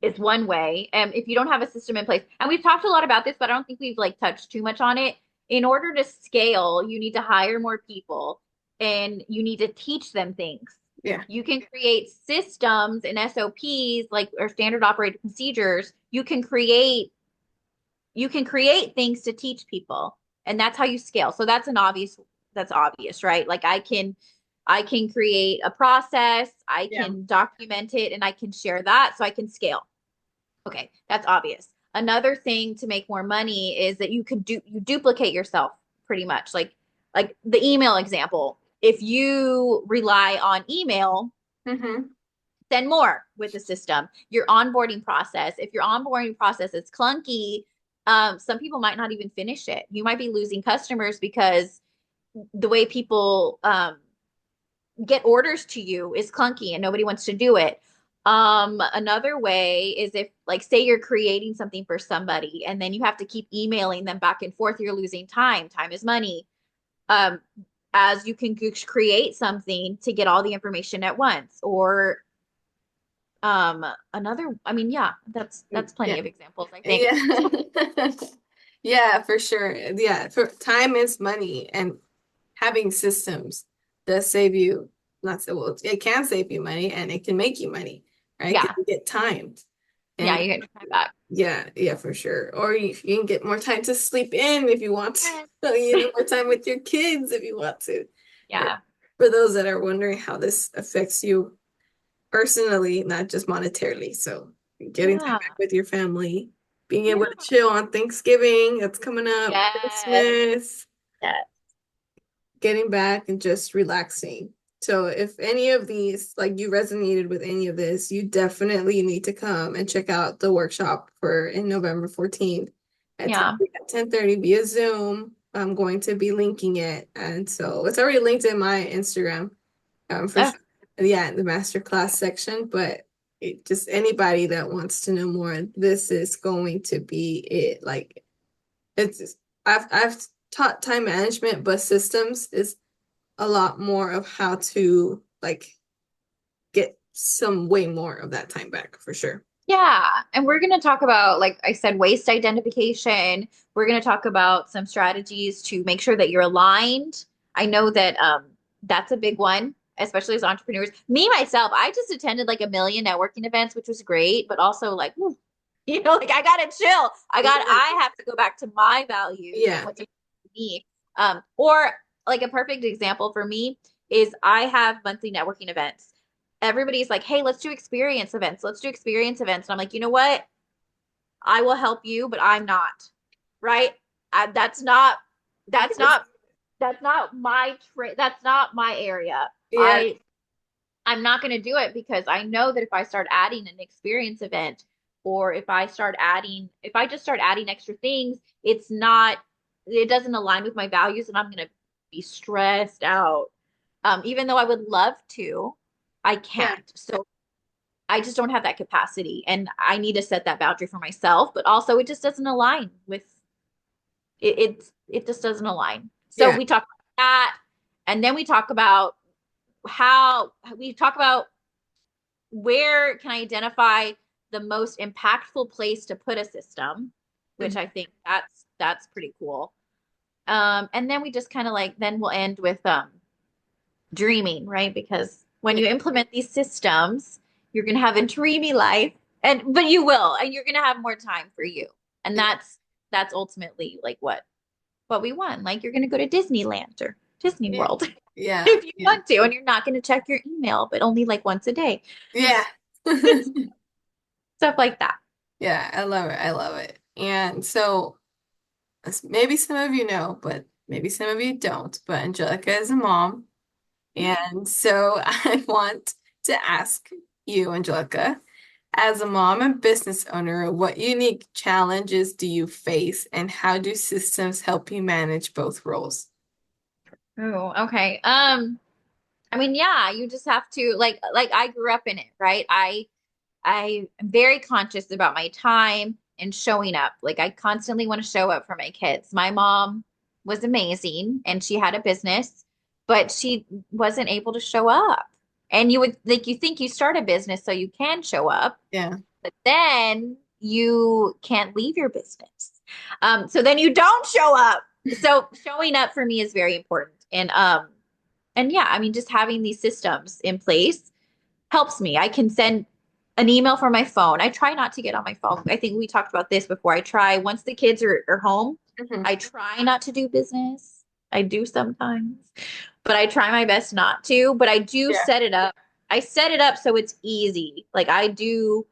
is one way. If you don't have a system in place, and we've talked a lot about this, but I don't think we've like touched too much on it. In order to scale, you need to hire more people and you need to teach them things. Yeah. You can create systems and SOPs like or standard operating procedures. You can create things to teach people, and that's how you scale. So that's obvious, right? Like I can create a process, I Yeah. can document it, and I can share that so I can scale. Okay, that's obvious. Another thing to make more money is that you duplicate yourself pretty much. Like the email example. If you rely on email, Mm-hmm. send more with the system. Your onboarding process, if your onboarding process is clunky, some people might not even finish it. You might be losing customers because the way people get orders to you is clunky and nobody wants to do it. Another way is if, like, say you're creating something for somebody and then you have to keep emailing them back and forth, you're losing time. Time is money. Um, as you can create something to get all the information at once, or another, I mean, yeah, that's plenty Yeah. of examples, I think. Yeah. Yeah, for sure. Yeah, for time is money and having systems does save you, not so well, it can save you money and it can make you money, right? Because Yeah, you get time. yeah, And you get your time back. yeah, yeah, for sure. Or you can get more time to sleep in if you want to. Yes. So, more time with your kids if you want to. For, Yeah, for those that are wondering how this affects you personally, not just monetarily. So getting time yeah, back with your family, being able to yeah. chill on Thanksgiving, that's coming up, Yes, Christmas, yes, getting back and just relaxing. So if any of these, like you resonated with any of this, you definitely need to come and check out the workshop for in November 14th at yeah. 10:30 via Zoom. I'm going to be linking it. And so it's already linked in my Instagram, for Oh, sure. Yeah, in the masterclass section, but just anybody that wants to know more, this is going to be it. Like it's I've taught time management, but systems is a lot more of how to like get some way more of that time back for sure. yeah. And we're going to talk about, like I said, waste identification. We're going to talk about some strategies to make sure that you're aligned. I know that that's a big one, especially as entrepreneurs. Me, myself, I just attended like a million networking events, which was great, but also like, like I gotta chill. Yeah. I have to go back to my values and Yeah. what's important to me. Or like a perfect example for me is I have monthly networking events. Everybody's like, hey, let's do experience events. Let's do experience events. And I'm like, you know what? I will help you, but I'm not. Right? That's not that's Yes. not that's not that's not my area. Yeah. I'm not going to do it because I know that if I start adding an experience event or if I just start adding extra things, it doesn't align with my values and I'm going to be stressed out. Even though I would love to, I Yeah. can't. So I just don't have that capacity. And I need to set that boundary for myself, but also it just doesn't align with it just doesn't align. So Yeah. we talk about that. And then we talk about how we talk about where can I identify the most impactful place to put a system, which Mhm. I think that's pretty cool. And then we just kind of like then we'll end with dreaming, right? Because when Yeah. you implement these systems, you're gonna have a dreamy life, and but you will, and you're gonna have more time for you. And Yeah. that's ultimately like what we want. Like you're gonna go to Disneyland or Disney Yeah. World Yeah. if you Yeah. want to, and you're not gonna check your email, but only like once a day. Yeah. Stuff like that. Yeah, I love it. I love it. And so maybe some of you know, but maybe some of you don't, but Angelica is a mom. And so I want to ask you, Angelica, as a mom and business owner, what unique challenges do you face and how do systems help you manage both roles? Oh, okay. I mean, yeah, you just have to like I grew up in it, right? I am very conscious about my time and showing up. Like I constantly want to show up for my kids. My mom was amazing and she had a business, but she wasn't able to show up. And you would like you think you start a business so you can show up, Yeah. but then you can't leave your business. So then you don't show up. So showing up for me is very important. And yeah, I mean just having these systems in place helps me. I can send an email from my phone. I try not to get on my phone. I think we talked about this before. I try once the kids are home, Mhm. I try not to do business. I do sometimes, but I try my best not to. But I do Yeah. set it up. I set it up so it's easy. Like I do,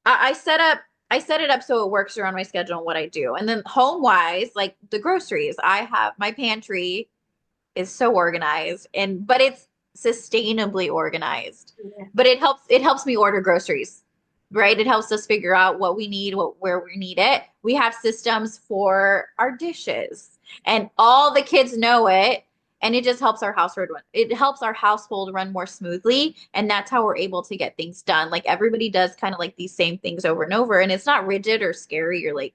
I set up I set it up so it works around my schedule and what I do. And then home wise, like the groceries, I have my pantry is so organized and but it's sustainably organized. Yeah. But it helps me order groceries, right? It helps us figure out what we need, what where we need it. We have systems for our dishes and all the kids know it and it just helps our household run. It helps our household run more smoothly and that's how we're able to get things done. Like everybody does kind of like these same things over and over and it's not rigid or scary or like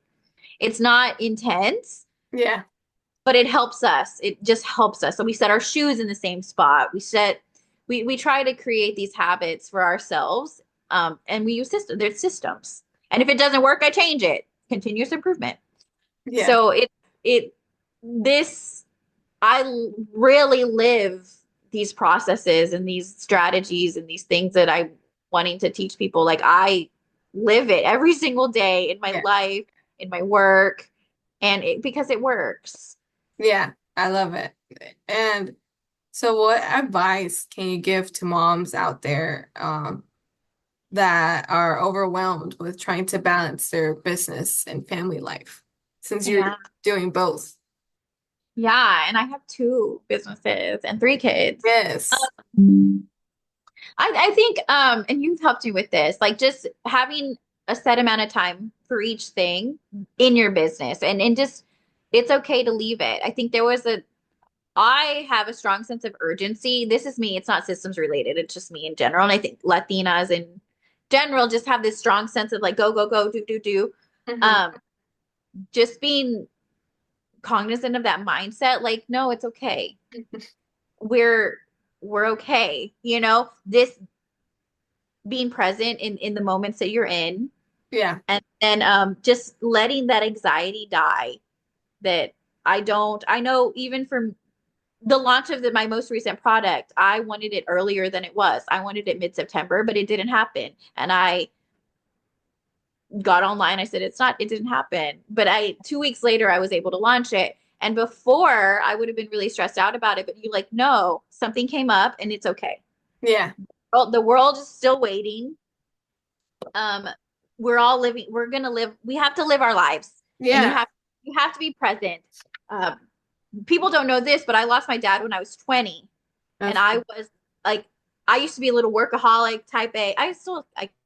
it's not intense Yeah. but it helps us. It just helps us. So we set our shoes in the same spot. We try to create these habits for ourselves. And we use system. There's systems. And if it doesn't work, I change it. Continuous improvement. Yeah. So it this I really live these processes and these strategies and these things that I'm wanting to teach people. Like I live it every single day in my Yeah. life, in my work, and because it works. Yeah. I love it. And so what advice can you give to moms out there that are overwhelmed with trying to balance their business and family life since you're Yeah. doing both? Yeah, and I have two businesses and three kids. Yes. I think and you've helped me with this, like just having a set amount of time for each thing in your business and just it's okay to leave it. I think there was a I have a strong sense of urgency. This is me, it's not systems related, it's just me in general. And I think Latinas in general just have this strong sense of like go, go, go, do, do, do. Hmm. Um, just being cognizant of that mindset, like, no, it's okay. we're we're okay, this being present in the moments that you're in Yeah. and then just letting that anxiety die that I know even from the launch of my most recent product I wanted it earlier than it was. I wanted it mid-September but it didn't happen and I got online. I said it didn't happen but I 2 weeks later I was able to launch it and before I would have been really stressed out about it but you like no something came up and it's okay. Yeah. Well, the world is still waiting. Um, we're all living. We're gonna live. We have to live our lives, and Yeah. you have to be present. Um, People don't know this, but I lost my dad when I was 20, and That's I was like, I used to be a little workaholic, type A. I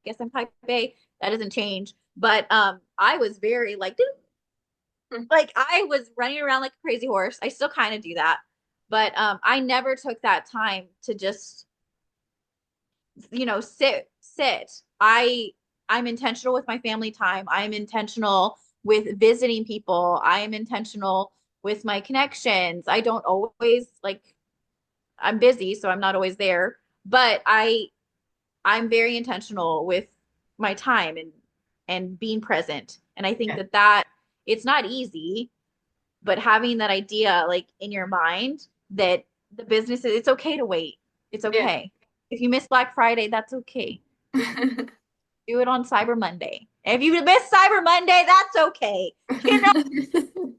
guess I'm type A. That doesn't change, but I was very like I was running around like a crazy horse. I still kind of do that. But I never took that time to just, sit. I'm intentional with my family time. I'm intentional with visiting people. I am intentional with my connections. I don't always like I'm busy, so I'm not always there, but I'm very intentional with my time and being present. And I think Yeah. that it's not easy, but having that idea like in your mind that the business it's okay to wait. It's Yeah. okay. If you miss Black Friday, that's okay. Do it on Cyber Monday. If you miss Cyber Monday, that's okay. You know,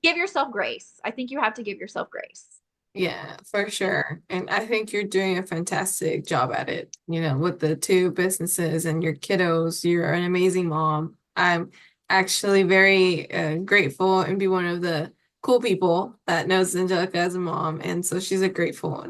give yourself grace. I think you have to give yourself grace. Yeah, for sure. And I think you're doing a fantastic job at it, with the two businesses and your kiddos. You're an amazing mom. I'm actually very grateful and be one of the cool people that knows Angelica as a mom. And so she's a grateful.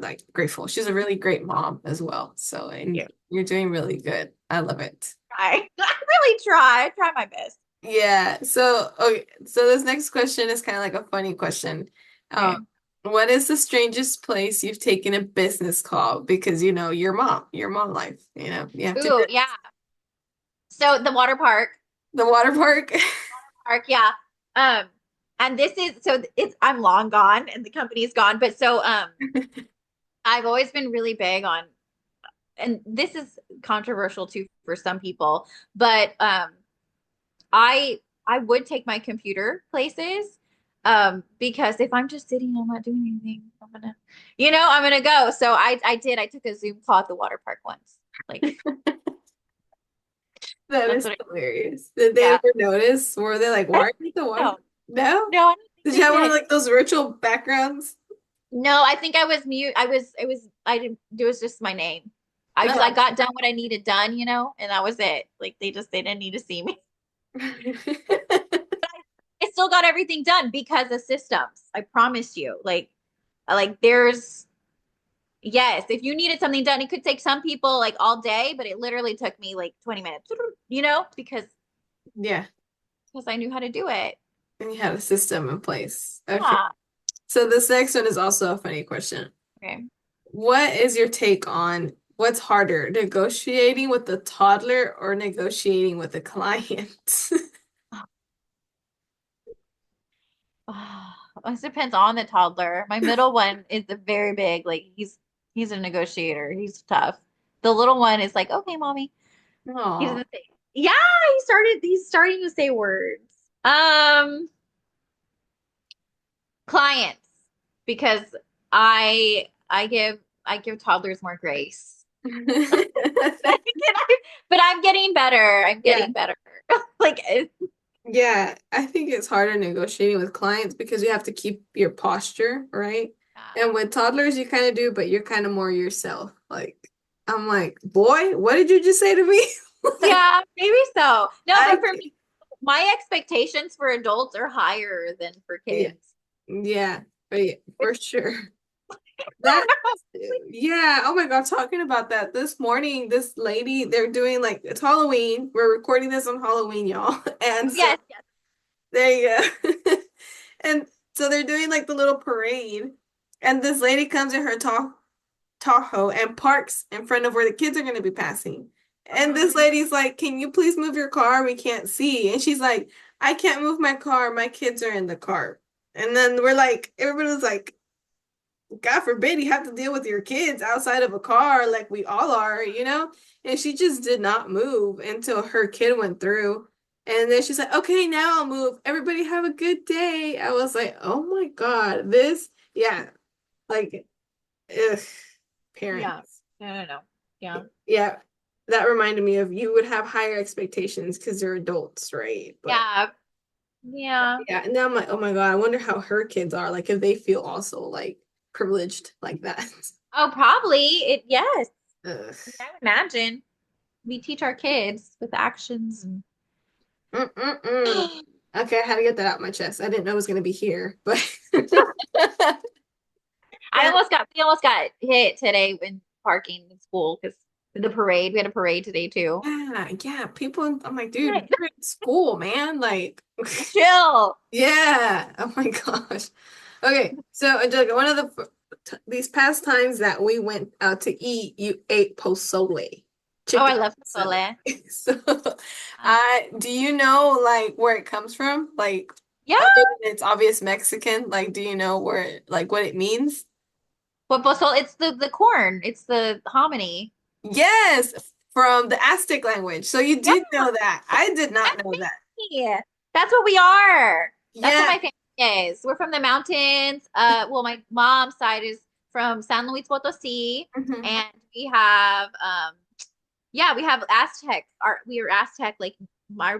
She's a really great mom as well. So, and Yeah. you're doing really good. I love it. I really try. I try my best. Yeah. So, okay. So this next question is kind of like a funny question. Um, Okay. what is the strangest place you've taken a business call? Because your mom life, you have to Ooh, yeah. So the water the water park. park, yeah. Um, and this is so it's I'm long gone and the company's gone, but so I've always been really big on, and this is controversial too for some people, but I I would take my computer places because if I'm just sitting, I'm not doing anything. I'm gonna go. So I did. I took a Zoom call at the water park once. Like That that's is what I hilarious. Did they yeah. ever notice? Were they like, why are you at the water? No, No? no, I don't think Did you they have one of did. like those virtual backgrounds? No, I think I was mute. I didn't, it was just my name. I No. got done what I needed done, and that was it. Like they didn't need to see me. I still got everything done because of systems. I promise you. Like there's yes, if you needed something done, it could take some people like all day, but it literally took me like 20 minutes, Yeah. because I knew how to do it. And you had a system in place. Okay. Yeah. So this next one is also a funny question. Okay. What is your take on what's harder, negotiating with a toddler or negotiating with a client? It depends on the toddler. My middle one is a very big, like he's a negotiator. He's tough. The little one is like, okay, mommy. He's Oh, the same. Yeah, he's starting to say words. Clients, because I give toddlers more grace. But I'm getting better. I'm yeah. getting better. Like, Yeah, I think it's harder negotiating with clients because you have to keep your posture, right? And with toddlers, you kind of do, but you're kind of more yourself. Like, I'm like, boy, what did you just say to me? Like, yeah, maybe so. No, but I, for me, my expectations for adults are higher than for yeah, kids. yeah, but yeah, for sure. That, yeah. Oh my God, talking about that this morning, this lady, they're doing like it's Halloween. We're recording this on Halloween, y'all. And so Yes, yes. there you go. And so they're doing like the little parade, and this lady comes in her Tahoe and parks in front of where the kids are going to be passing. And Uh-huh. this lady's like, "Can you please move your car? We can't see." And she's like, "I can't move my car. My kids are in the car." And then we're like, everybody's like, God forbid you have to deal with your kids outside of a car like we all are. And she just did not move until her kid went through. And then she's like, okay, now I'll move. Everybody have a good day. I was like, oh my God, yeah, like, ugh, Yeah. parents. No, no, no. Yeah. Yeah, that reminded me of you would have higher expectations because they're adults, right? But Yeah. Yeah. yeah, and now I'm like, oh my God, I wonder how her kids are. Like, if they feel also like privileged like that. Oh, probably. Yes. Ugh. I would imagine we teach our kids with actions and Mm-mm-mm. Okay, I had to get that out my chest. I didn't know it was gonna be here, but I yeah, almost got we almost got hit today in parking in school because the parade. We had a parade today too. yeah. People, I'm like, dude, Right. you're in school, man. Like, Chill. yeah. Oh my gosh. Okay, so Angelica, one of the these past times that we went out to eat, you ate pozole, Oh, chicken I love pozole. pozole. So, Uh, do you know like where it comes from? Like, yeah, other than it's obvious Mexican, like, do you know where, like, what it means? but pozole, it's the corn. It's the hominy. Yes, from the Aztec language. So you Yeah, did know that. I did not know that. exactly. That's what we are. That's what Yeah. my family is. We're from the mountains. Well, my mom's side is from San Luis Potosí, Mhm. and we have yeah, we have Aztec. We are Aztec, like my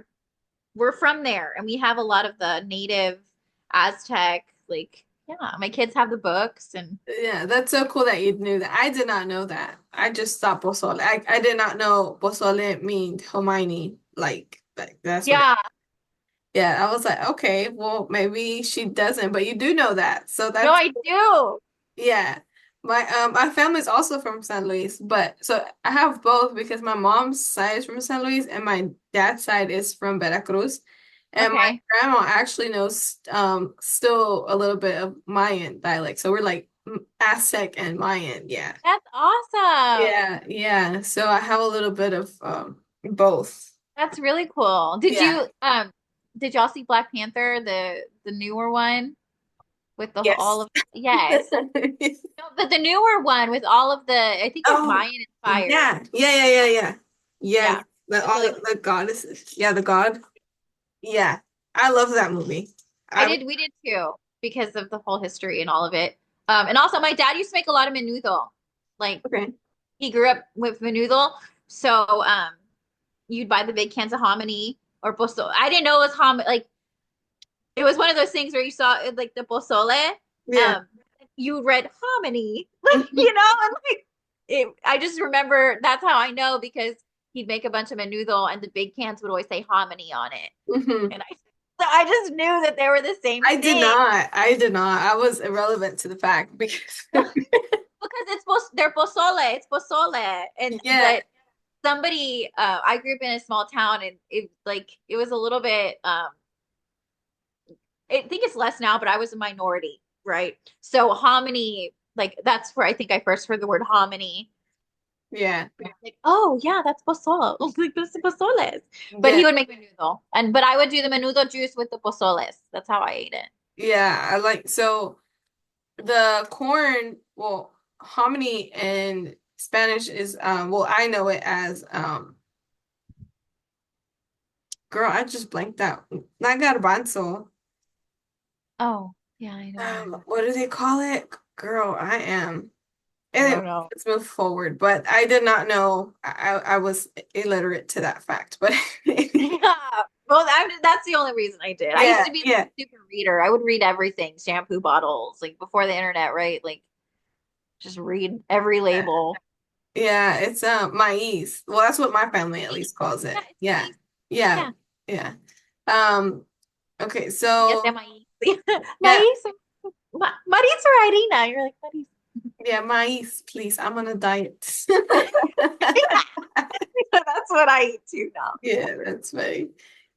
we're from there, and we have a lot of the native Aztec, like yeah, my kids have the books and Yeah, that's so cool that you knew that. I did not know that. I just thought pozole. I did not know pozole means Hermione. Like that's what it, yeah. yeah, I was like, okay, well, maybe she doesn't, but you do know that. So No, that's I do. yeah. My family's also from San Luis, but so I have both because my mom's side is from San Luis and my dad's side is from Veracruz. And my Okay. grandma actually knows still a little bit of Mayan dialect. So we're like Aztec and Mayan, yeah. That's awesome. Yeah, yeah. So I have a little bit of both. That's really cool. Yeah. Did y'all see Black Panther, the newer one with the all Yes. of yes. No, but the newer one with all of the I think it's Oh, Mayan inspired. yeah. Yeah, yeah, yeah, yeah. Yeah, Yeah. the It was all really of cool. the goddesses. Yeah, the god. Yeah. I love that movie. I We did too, because of the whole history and all of it. And also my dad used to make a lot of menudo. Like okay. he grew up with menudo. So you'd buy the big cans of hominy or pozole. I didn't know it was like it was one of those things where you saw like the pozole, Yeah. um, you read hominy, Mhm. and like I just remember that's how I know because he'd make a bunch of menudo and the big cans would always say hominy on it. Mhm. And I just knew that they were the same I did thing. not. I did not. I was irrelevant to the fact because Because they're pozole, it's pozole. And yeah. but somebody I grew up in a small town and it was a little bit I think it's less now, but I was a minority, right? So hominy, like that's where I think I first heard the word hominy. Yeah. Like, oh yeah, that's pozole. Like this is pozoles. But Yeah. he would make menudo. And but I would do the menudo juice with the pozoles. That's how I ate it. Yeah. I like so the corn, well, hominy in Spanish is well, I know it as girl, I just blanked out. Not garbanzo. Oh, yeah, I don't know. What do they call it? Girl, I am. I Anyway, don't know. let's move forward. But I did not know. I was illiterate to that fact. But Yeah. Well, that's the only reason I did. I used yeah, to be like yeah, a super reader. I would read everything, shampoo bottles, like before the internet, right? Like just read every label. yeah. It's maíz. Well, that's what my family at least calls Yeah, it. it's Yeah, maíz. yeah, Yeah. yeah. Um. Okay, Yes, so maíz. yeah, Maíz. Maritza or Irina? You're like, Maritza. yeah, maíz, please. I'm on a diet. That's what I eat too now. Yeah, that's funny.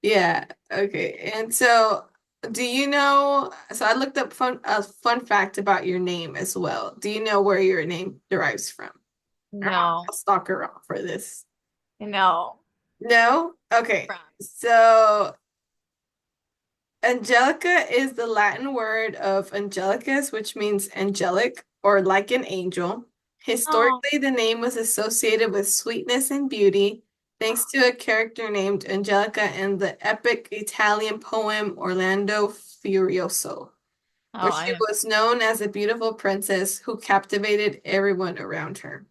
Yeah. Okay. And so, do you know? So I looked up a fun fact about your name as well. Do you know where your name derives from? No, I'll stalk her out for this. no. No? Okay. From. So Angelica is the Latin word of angelicus, which means angelic or like an angel. Oh, Historically, the name was associated with sweetness and beauty, thanks to a character named Angelica in the epic Italian poem Orlando Furioso, oh, where I she am. was known as a beautiful princess who captivated everyone around her.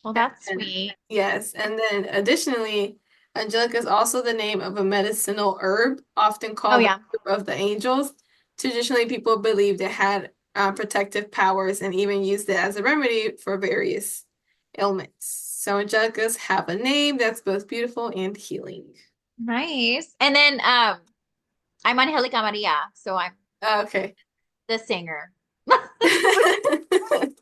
Well, that's And sweet. yes, and then additionally, Angelica is also the name of a medicinal herb, often Oh called the yeah. herb of the angels. Traditionally, people believed it had protective powers and even used it as a remedy for various ailments. So Angelicas have a name that's both beautiful and healing. Nice. And then I'm Angelica Maria, so I'm Okay. the singer. If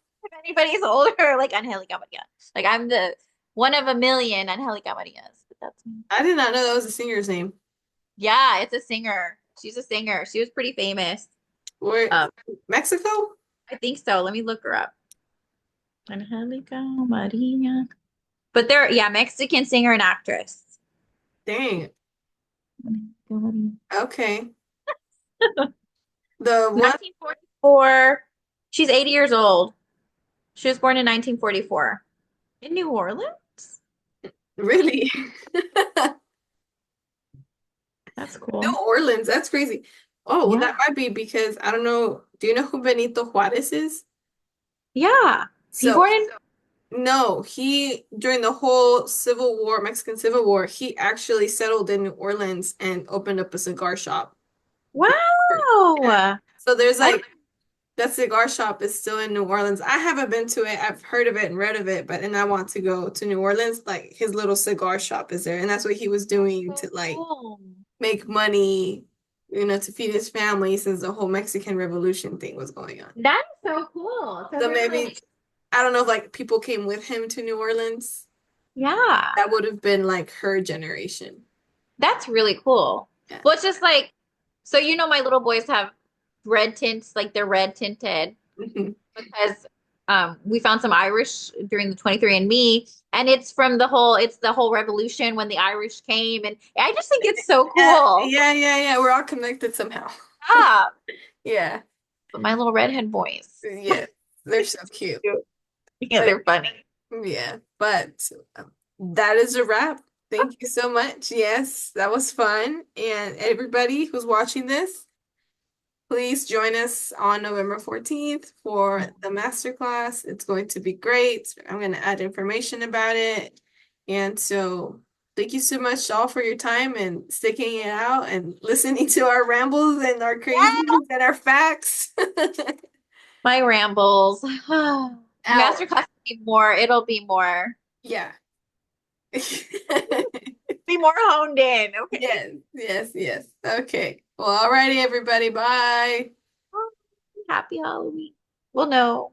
anybody's older, like Angelica Maria. Like I'm the one of a million Angelica Marias, but that's me. I did not know that was a singer's name. Yeah, it's a singer. She's a singer. She was pretty famous. Where, Um, Mexico? I think so. Let me look her up. Angelica Maria. But they're, yeah, Mexican singer and actress. Dang. Okay. The one, 1944. She's 80 years old. She was born in 1944 in New Orleans. really? That's New cool. Orleans, that's crazy. Oh, well, that Yeah. might be because I don't know. Do you know who Benito Juarez is? Yeah. He So, born in, no, he, during the whole Civil War, Mexican Civil War, he actually settled in New Orleans and opened up a cigar shop. Yeah. wow. So there's I like that cigar shop is still in New Orleans. I haven't been to it. I've heard of it and read of it, but and I want to go to New Orleans. Like his little cigar shop is there, and that's what he was That's doing to so like cool. make money, to feed his family since the whole Mexican Revolution thing was going on. That is so cool. So So there's maybe like, I don't know if like people came with him to New Orleans. yeah, That would have been like her generation. that's really cool. Yeah. Well, it's just like, so my little boys have red tints, like they're red tinted Mhm. because we found some Irish during the 23andMe, and it's the whole revolution when the Irish came, and I just think it's so Yeah, cool. yeah, yeah, yeah. We're all connected somehow. Yeah, Yeah, but my little redhead boys. yeah. They're so cute. Cute. Yeah, But they're funny. yeah, but that is a wrap. Thank you so much. Yes, that was fun. And everybody who's watching this, please join us on November 14th for the masterclass. It's going to be great. I'm going to add information about it. And so thank you so much all for your time and sticking it out and listening to our rambles and our Yeah. craziness and our facts. My rambles. Out. Masterclass will be more. It'll Yeah. be more honed in. Okay. Yes, yes, yes. Okay. Well, alrighty, everybody. Bye. Happy Halloween. Well, no.